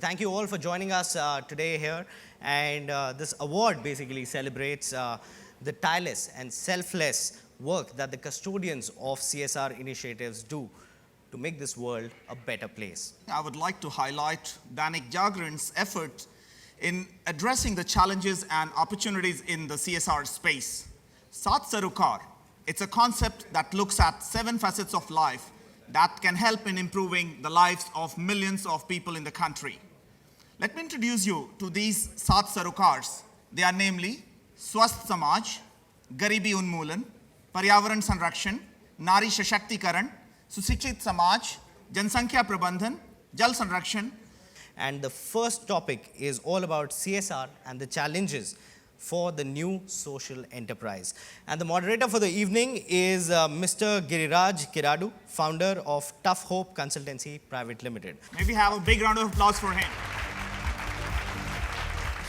thank you all for joining us today here. And this award basically celebrates the tireless and selfless work that the custodians of CSR initiatives do to make this world a better place. I would like to highlight Danik Jagran's effort in addressing the challenges and opportunities in the CSR space. Sat Sarukar, it's a concept that looks at 7 facets of life that can help in improving the lives of millions of people in the country. Let me introduce you to these Sat Sarukars. They are namely Swasth Samaj, Garibi Unmoolan, Paryavaran Sanrakshan, Nari Sashakti-karan, Sushikshit Samaj, Jansankhya Prabandhan, Jal Sanrakshan. And the first topic is all about CSR and the challenges for the new social enterprise. And the moderator for the evening is Mr. Giriraj Kiradu, founder of Tough Hope Consultancy Private Limited. Maybe have a big round of applause for him.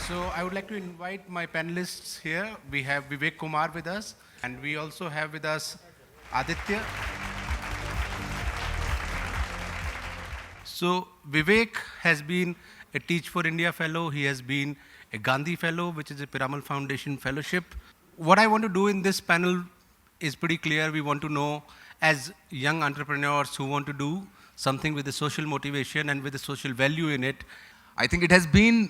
So I would like to invite my panelists here. We have Vivek Kumar with us, and we also have with us Aditya. So Vivek has been a Teach for India Fellow. He has been a Gandhi Fellow, which is a Piramal Foundation Fellowship. What I want to do in this panel is pretty clear. We want to know, as young entrepreneurs who want to do something with a social motivation and with a social value in it. I think it has been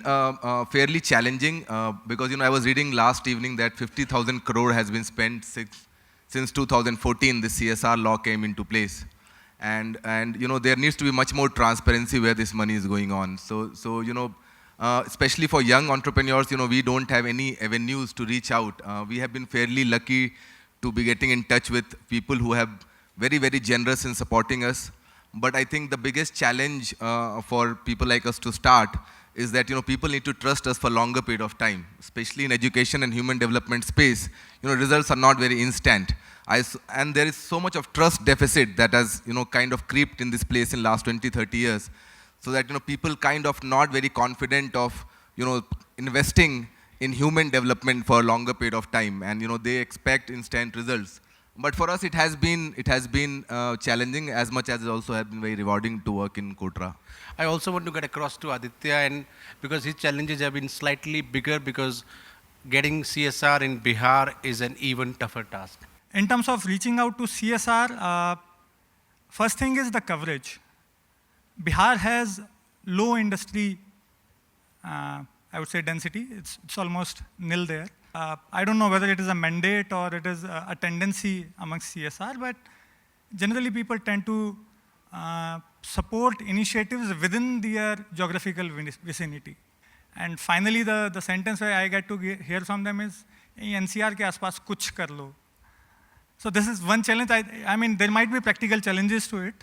fairly challenging because I was reading last evening that 50,000 crore has been spent since 2014. The CSR law came into place, and there needs to be much more transparency where this money is going on. So especially for young entrepreneurs, we don't have any avenues to reach out. We have been fairly lucky to be getting in touch with people who have very, very generous in supporting us. But I think the biggest challenge for people like us to start is that people need to trust us for longer period of time, especially in education and human development space. Results are not very instant. And there is so much of trust deficit that has kind of creeped in this place in last 20-30 years. So that people kind of not very confident of investing in human development for a longer period of time, and they expect instant results. But for us, it has been challenging as much as it also has been very rewarding to work in Kotra. I also want to get across to Aditya, and because his challenges have been slightly bigger, because getting CSR in Bihar is an even tougher task. In terms of reaching out to CSR, first thing is the coverage. Bihar has low industry, I would say, density. It's almost nil there. I don't know whether it is a mandate or it is a tendency amongst CSR, but generally people tend to support initiatives within their geographical vicinity. And finally, the sentence where I get to hear from them is, NCR ke aspas kuch kar lo. So this is one challenge. I mean, there might be practical challenges to it.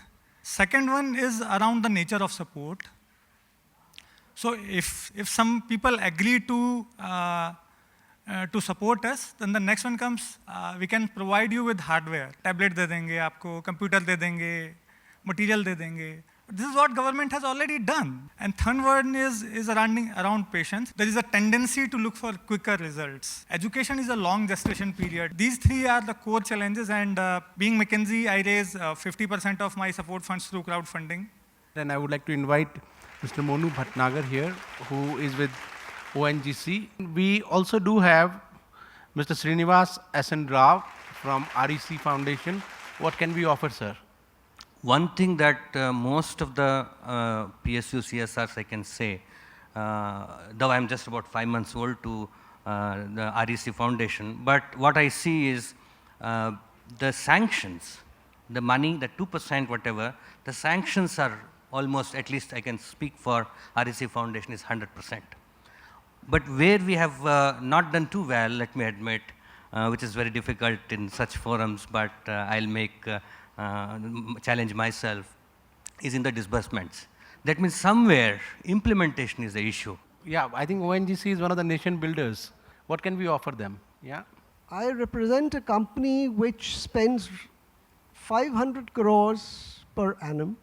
Second one is around the nature of support. So if some people agree to support us, then the next one comes, we can provide you with hardware. Tablet de denge aapko, computer de denge, material de denge. This is what government has already done. And third one is around patience. There is a tendency to look for quicker results. Education is a long gestation period. These 3 are the core challenges, and being McKinsey, I raise 50% of my support funds through crowdfunding. Then I would like to invite Mr. Monu Bhatnagar here, who is with ONGC. We also do have Mr. Srinivas S.N. Rao from REC Foundation. What can we offer, sir? One thing that most of the PSU CSRs I can say, though I'm just about 5 months old to the REC Foundation, but what I see is the sanctions, the money, the 2% whatever, the sanctions are almost, at least I can speak for REC Foundation, is 100%. But where we have not done too well, let me admit, which is very difficult in such forums, but I'll challenge myself, is in the disbursements. That means somewhere implementation is the issue. Yeah, I think ONGC is one of the nation builders. What can we offer them? Yeah. I represent a company which spends 500 crores per annum.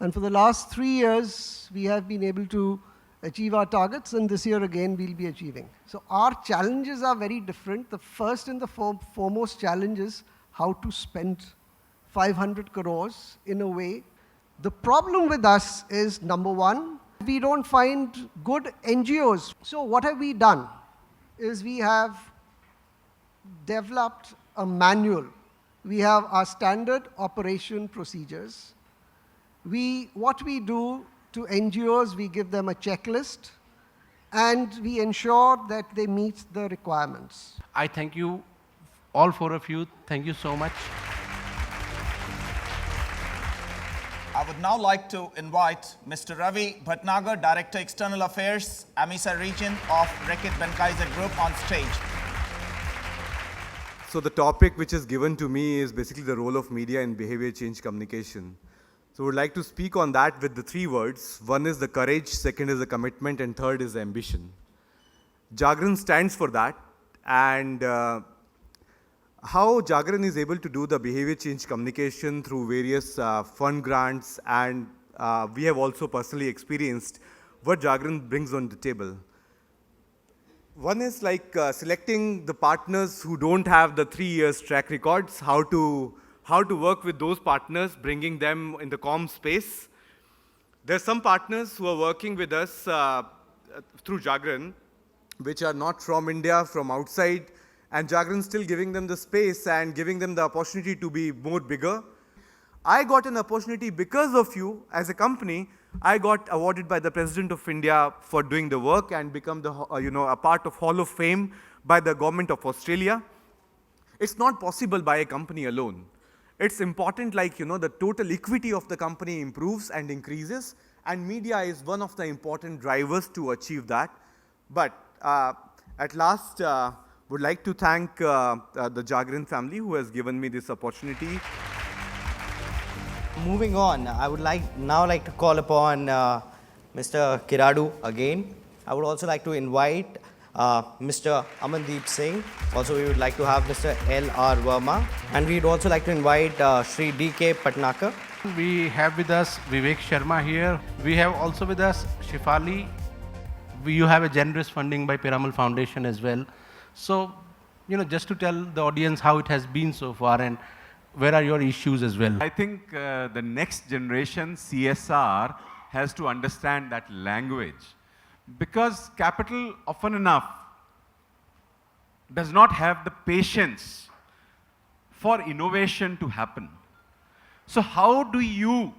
And for the last 3 years, we have been able to achieve our targets, and this year again we'll be achieving. So our challenges are very different. The first and the foremost challenge is how to spend 500 crores in a way. The problem with us is, number one, We don't find good NGOs. So what have we done is we have developed a manual. We have our standard operation procedures. What we do to NGOs, we give them a checklist and we ensure that they meet the requirements. I thank you, all four of you. Thank you so much. I would now like to invite Mr. Ravi Bhatnagar, Director External Affairs, AMESA region of Reckitt Benckiser Group on stage. So the topic which is given to me is basically the role of media in behavior change communication. So I would like to speak on that with the three words. One is the courage, second is the commitment, and third is the ambition. Jagran stands for that, and how Jagran is able to do the behavior change communication through various fund grants, and we have also personally experienced what Jagran brings on the table. One is like selecting the partners who don't have the 3 years track records, how to work with those partners, bringing them in the comm space. There are some partners who are working with us through Jagran, which are not from India, from outside, and Jagran still giving them the space and giving them the opportunity to be more bigger. I got an opportunity because of you as a company. I got awarded by the President of India for doing the work and become the, a part of Hall of Fame by the Government of Australia. It's not possible by a company alone. It's important, like, the total equity of the company improves and increases, and media is one of the important drivers to achieve that. But at last, would like to thank the Jagran family who has given me this opportunity. Moving on, I would now like to call upon Mr. Kiradu again. I would also like to invite Mr. Amandeep Singh. Also, we would like to have Mr. L.R. Verma. And we'd also like to invite Shri D.K. Patnakar. We have with us Vivek Sharma here. We have also with us Shifali. You have a generous funding by Piramal Foundation as well. So, just to tell the audience how it has been so far and where are your issues as well. I think the next generation CSR has to understand that language, because capital often enough does not have the patience for innovation to happen. So how do you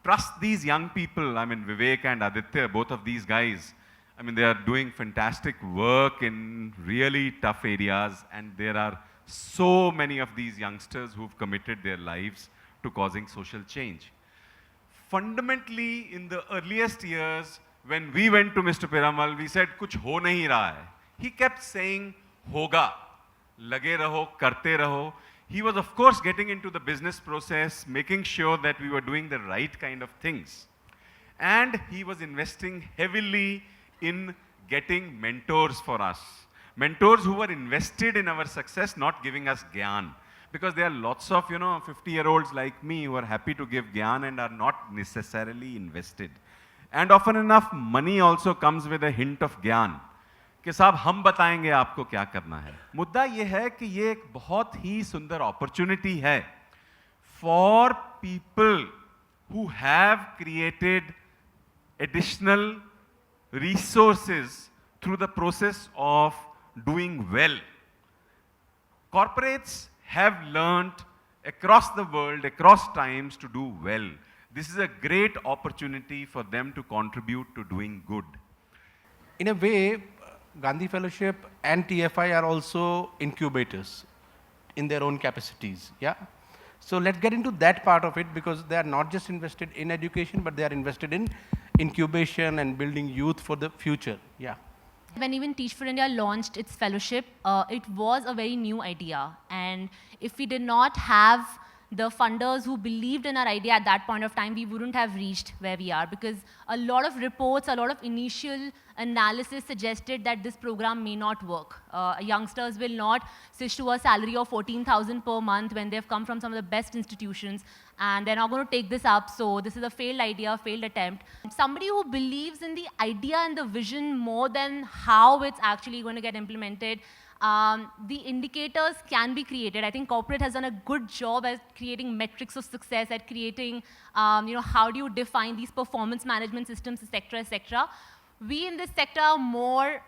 trust these young people? I mean, Vivek and Aditya, both of these guys, I mean, they are doing fantastic work in really tough areas, and there are so many of these youngsters who've committed their lives to causing social change. Fundamentally, in the earliest years, when we went to Mr. Piramal, we said, kuch ho nahi raha hai. He kept saying, hoga, lage raho, karte raho. He was, of course, getting into the business process, making sure that we were doing the right kind of things. And he was investing heavily in getting mentors for us. Mentors who were invested in our success, not giving us gyan. Because there are lots of, 50-year-olds like me who are happy to give gyan and are not necessarily invested. And often enough, money also comes with a hint of gyan. कि साहब हम बताएंगे आपको क्या करना है. मुद्दा ये है कि ये एक बहुत ही सुंदर opportunity है for people who have created additional resources through the process of doing well. Corporates have learned across the world, across times, to do well. This is a great opportunity for them to contribute to doing good. In a way, Gandhi Fellowship and TFI are also incubators in their own capacities. Yeah. So let's get into that part of it, because they are not just invested in education, but they are invested in incubation and building youth for the future. Yeah. When even Teach for India launched its fellowship, it was a very new idea. And if we did not have the funders who believed in our idea at that point of time, we wouldn't have reached where we are, because a lot of reports, a lot of initial analysis suggested that this program may not work. Youngsters will not switch to a salary of 14,000 per month when they've come from some of the best institutions, and they're not going to take this up. So this is a failed idea, failed attempt. Somebody who believes in the idea and the vision more than how it's actually going to get implemented, the indicators can be created. I think corporate has done a good job at creating metrics of success, at creating, how do you define these performance management systems, et cetera, et cetera. We in this sector are more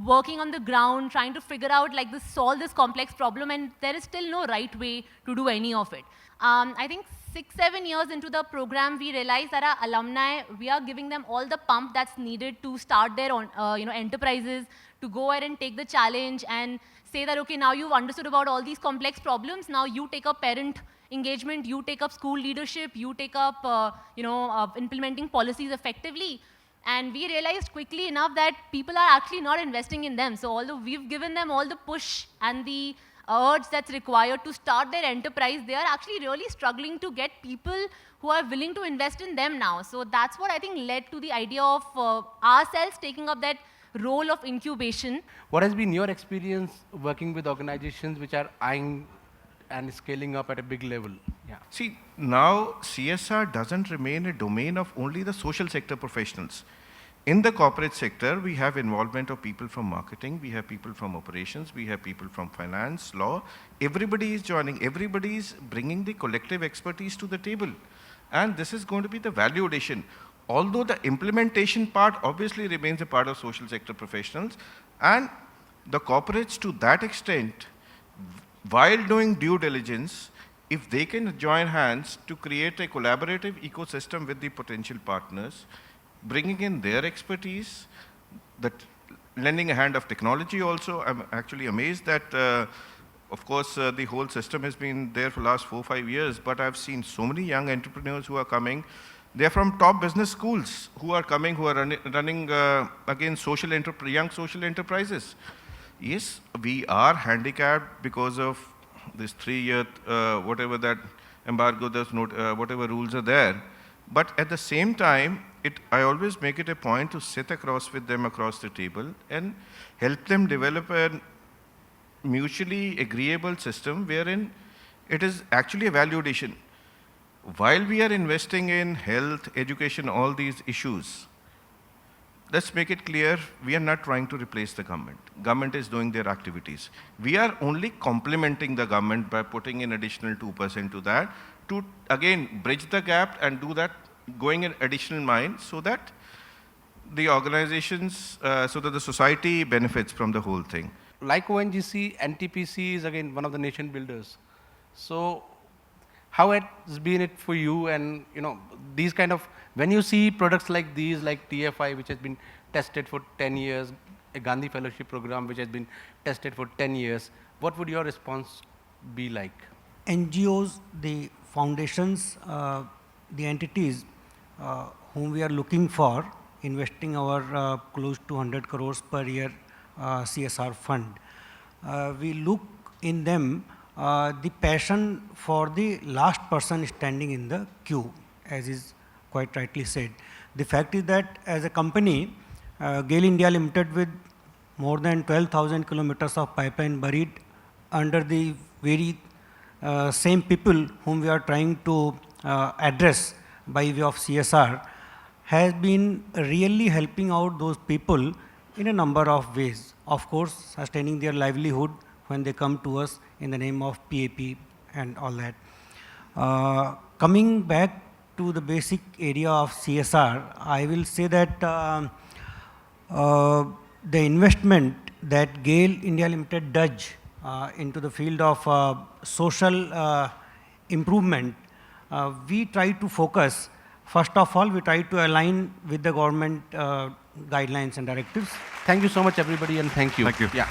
working on the ground, trying to figure out, solve this complex problem, and there is still no right way to do any of it. I think 6-7 years into the program, we realized that our alumni, we are giving them all the pump that's needed to start their own, enterprises, to go ahead and take the challenge and say that, okay, now you've understood about all these complex problems, now you take up parent engagement, you take up school leadership, you take up, implementing policies effectively. And we realized quickly enough that people are actually not investing in them. So although we've given them all the push and the urge that's required to start their enterprise, they are actually really struggling to get people who are willing to invest in them now. So that's what I think led to the idea of ourselves taking up that role of incubation. What has been your experience working with organizations which are eyeing and scaling up at a big level? Yeah. See, now CSR doesn't remain a domain of only the social sector professionals. In the corporate sector, we have involvement of people from marketing, we have people from operations, we have people from finance, law. Everybody is joining, everybody is bringing the collective expertise to the table. And this is going to be the value addition. Although the implementation part obviously remains a part of social sector professionals, and the corporates to that extent, while doing due diligence, if they can join hands to create a collaborative ecosystem with the potential partners, bringing in their expertise, that lending a hand of technology also. I'm actually amazed that, of course, the whole system has been there for the last 4-5 years, but I've seen so many young entrepreneurs who are coming. They're from top business schools who are coming, who are running again, young social enterprises. Yes, we are handicapped because of this 3-year, whatever that embargo, whatever rules are there. But at the same time, I always make it a point to sit across with them across the table and help them develop a mutually agreeable system wherein it is actually a value addition. While we are investing in health, education, all these issues, let's make it clear, we are not trying to replace the government. Government is doing their activities. We are only complementing the government by putting in additional 2% to that, to again bridge the gap and do that, going in additional mile, so that the organizations, so that the society benefits from the whole thing. Like ONGC, NTPC is again one of the nation builders. So how has been it for you? And these kind of, when you see products like these, like TFI, which has been tested for 10 years, a Gandhi Fellowship program which has been tested for 10 years, what would your response be like? NGOs, the foundations, the entities whom we are looking for, investing our close to 100 crores per year CSR fund, we look in them the passion for the last person standing in the queue, as is quite rightly said. The fact is that as a company, GAIL India Limited, with more than 12,000 kilometers of pipeline buried under the very same people whom we are trying to address by way of CSR, has been really helping out those people in a number of ways. Of course, sustaining their livelihood when they come to us in the name of PAP and all that. Coming back to the basic area of CSR, I will say that the investment that GAIL India Limited does into the field of social improvement, we try to focus. First of all, we try to align with the government guidelines and directives. Thank you so much, everybody, and thank you. Thank you. Yeah.